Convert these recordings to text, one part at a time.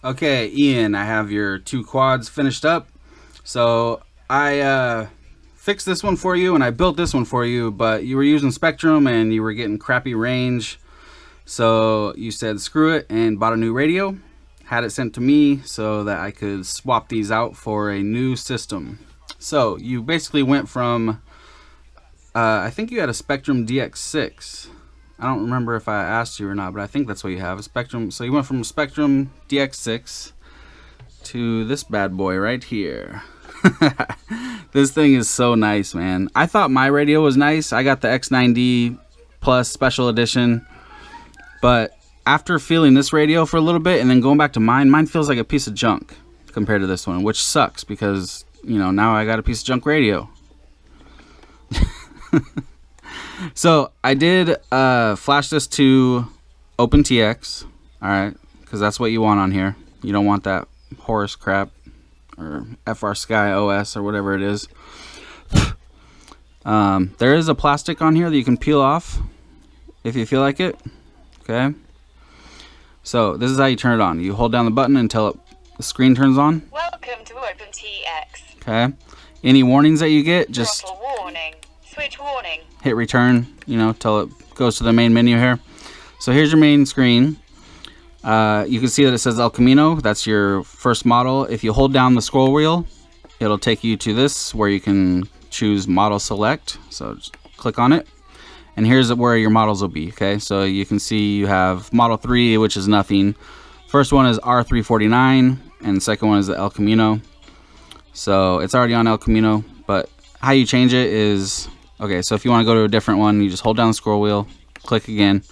Okay, Ian, I have your two quads finished up. So I fixed this one for you and I built this one for you, but you were using Spectrum and you were getting crappy range. So you said screw it and bought a new radio. Had it sent to me so that I could swap these out for a new system. So you basically went from, I think you had a Spectrum DX6. I don't remember if I asked you or not, but I think that's what you have, a Spectrum. So you went from Spectrum DX6 to this bad boy right here. This thing is so nice, man. I thought my radio was nice. I got the X9D Plus Special Edition, but after feeling this radio for a little bit and then going back to mine feels like a piece of junk compared to this one, which sucks because, you know, now I got a piece of junk radio. So I did flash this to OpenTX, all right, because that's what you want on here. You don't want that Horus crap or FrSky OS or whatever it is. There is a plastic on here that you can peel off if you feel like it. Okay. So this is how you turn it on. You hold down the button until the screen turns on. Welcome to OpenTX. Okay. Any warnings that you get, just Throttle warning. Switch warning. hit return, you know, till it goes to the main menu here. So here's your main screen. You can see that it says El Camino. That's your first model. If you hold down the scroll wheel, it'll take you to this where you can choose model select. So just click on it. And here's where your models will be, okay? So you can see you have Model 3, which is nothing. First one is R349, and the second one is the El Camino. So it's already on El Camino, but how you change it is, okay, so if you want to go to a different one, you just hold down the scroll wheel, click again,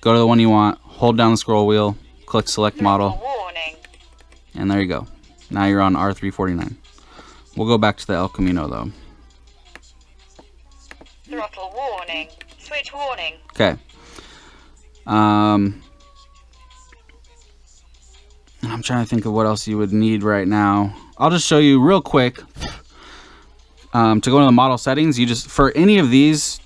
go to the one you want, hold down the scroll wheel, click select model, Warning. and there you go. Now you're on R349. We'll go back to the El Camino though. Throttle warning. Switch warning. Okay. I'm trying to think of what else you would need right now. I'll just show you real quick. To go into the model settings, you just, for any of these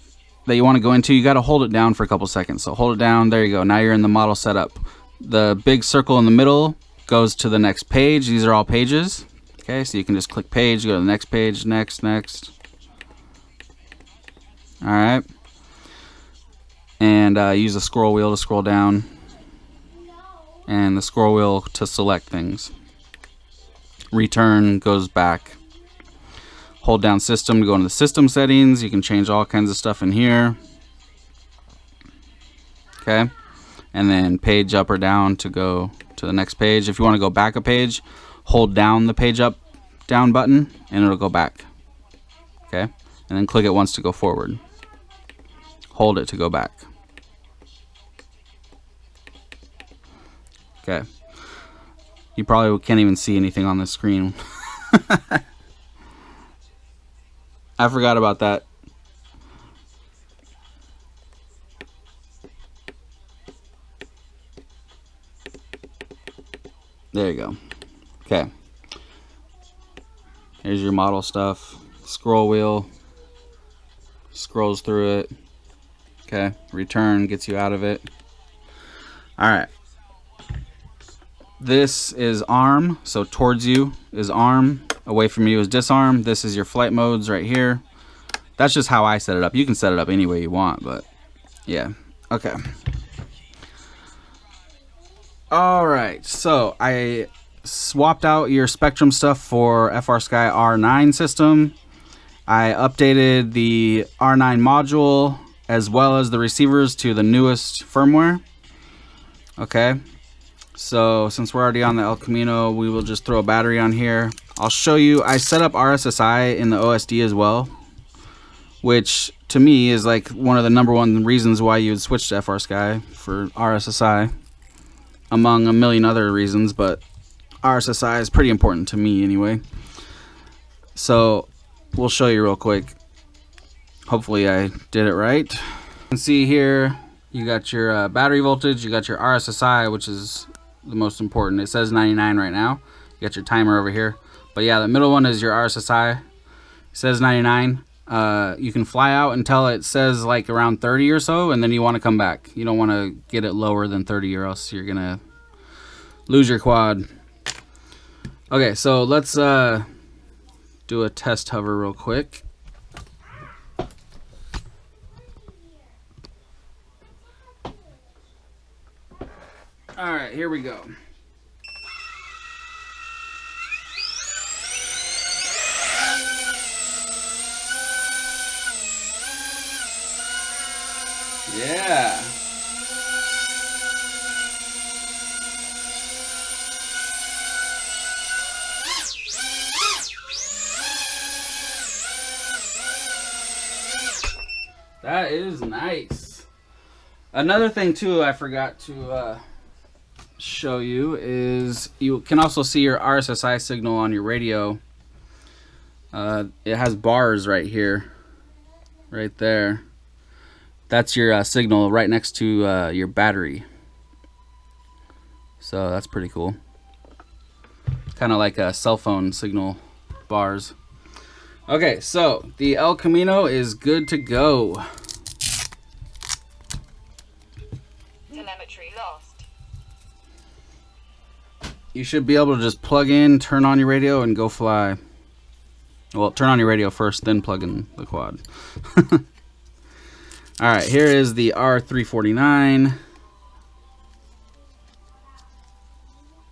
that you want to go into, you got to hold it down for a couple seconds. So hold it down. There you go. Now you're in the model setup. The big circle in the middle goes to the next page. These are all pages. Okay, so you can just click page, go to the next page, next. All right. And use the scroll wheel to scroll down. And the scroll wheel to select things. Return goes back. Hold down system to go into the system settings. You can change all kinds of stuff in here. Okay. And then page up or down to go to the next page. If you want to go back a page, hold down the page up down button and it'll go back. Okay. And then click it once to go forward. Hold it to go back. Okay. You probably can't even see anything on the screen. I forgot about that. There you go. Okay. Here's your model stuff. Scroll wheel. Scrolls through it. Okay. Return gets you out of it. Alright. This is arm. So towards you is arm. Away from you is disarm. This is your flight modes right here. That's just how I set it up. You can set it up any way you want, but yeah. Okay. Alright, so I swapped out your Spectrum stuff for FrSky R9 system. I updated the R9 module as well as the receivers to the newest firmware. Okay. So since we're already on the El Camino, we will just throw a battery on here. I'll show you, I set up RSSI in the OSD as well, which to me is like one of the #1 reasons why you would switch to FrSky for RSSI, among a million other reasons, but RSSI is pretty important to me anyway. So we'll show you real quick. Hopefully I did it right. You can see here, you got your battery voltage, you got your RSSI, which is the most important. It says 99 right now. You got your timer over here. But yeah, the middle one is your RSSI. It says 99. You can fly out until it says like around 30 or so, and then you want to come back. You don't want to get it lower than 30 or else you're gonna lose your quad. Okay, so let's do a test hover real quick. All right, here we go. Yeah. That is nice. Another thing too I forgot to show you is you can also see your RSSI signal on your radio. It has bars right here, right there. That's your signal right next to your battery. So that's pretty cool. Kind of like a cell phone signal bars. Okay, so the El Camino is good to go. Telemetry lost. You should be able to just plug in, turn on your radio, and go fly. Well, turn on your radio first, then plug in the quad. Alright, here is the R349.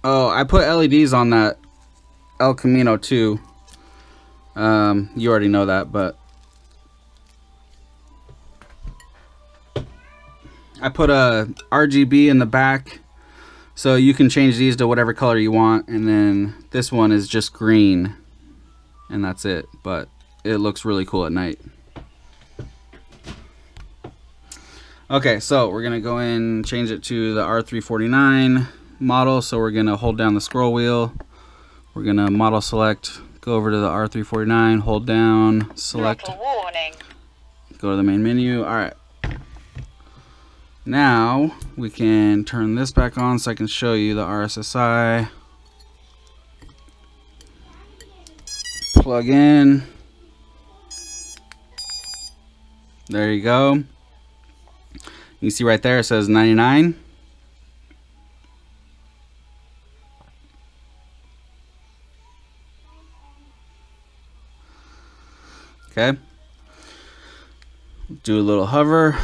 Oh, I put LEDs on that El Camino too. You already know that, but I put a RGB in the back, so you can change these to whatever color you want, and then this one is just green, and that's it, but it looks really cool at night. Okay, so we're gonna go in and change it to the R349 model. So we're gonna hold down the scroll wheel, we're gonna model select, go over to the R349, hold down, select, Throttle warning. go to the main menu. Alright, now we can turn this back on so I can show you the RSSI. Plug in. There you go. You can see right there it says 99. Okay. Do a little hover.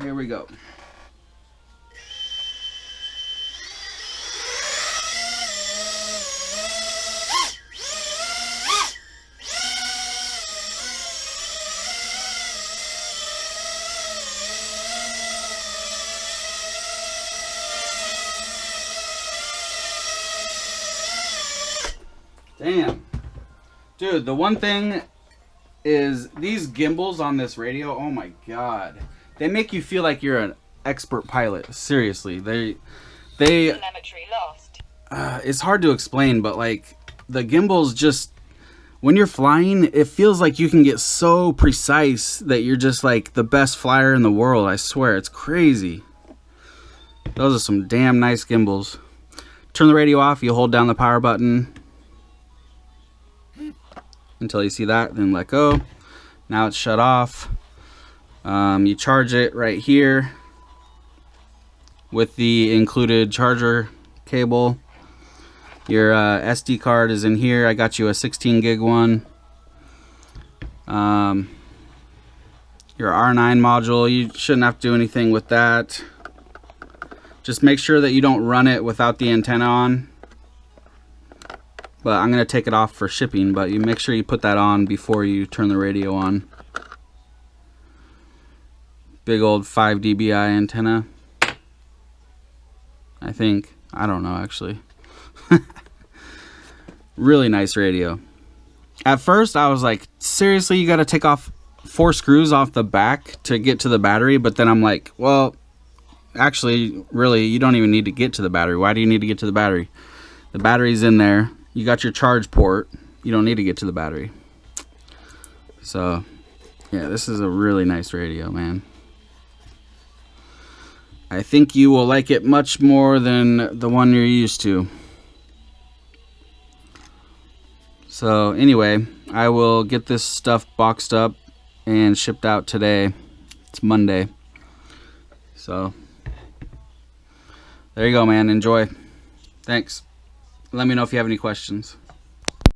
Here we go. Damn. Dude, the one thing is these gimbals on this radio, oh my god. They make you feel like you're an expert pilot. Seriously. They Telemetry lost. it's hard to explain, but like the gimbals just, when you're flying, it feels like you can get so precise that you're just like the best flyer in the world. I swear, it's crazy. Those are some damn nice gimbals. Turn the radio off, you hold down the power button until you see that, then let go. Now it's shut off. You charge it right here with the included charger cable. Your SD card is in here. I got you a 16 gig one. Your R9 module, you shouldn't have to do anything with that. Just make sure that you don't run it without the antenna on. But I'm going to take it off for shipping, but you make sure you put that on before you turn the radio on. Big old 5 dBi antenna, I think. I don't know, actually. Really nice radio. At first, I was like, seriously, you got to take off 4 screws off the back to get to the battery? But then I'm like, well, actually, really, you don't even need to get to the battery. Why do you need to get to the battery? The battery's in there. You got your charge port. You don't need to get to the battery. So, yeah, this is a really nice radio, man. I think you will like it much more than the one you're used to. So, anyway, I will get this stuff boxed up and shipped out today. It's Monday. So, there you go, man. Enjoy. Thanks. Let me know if you have any questions.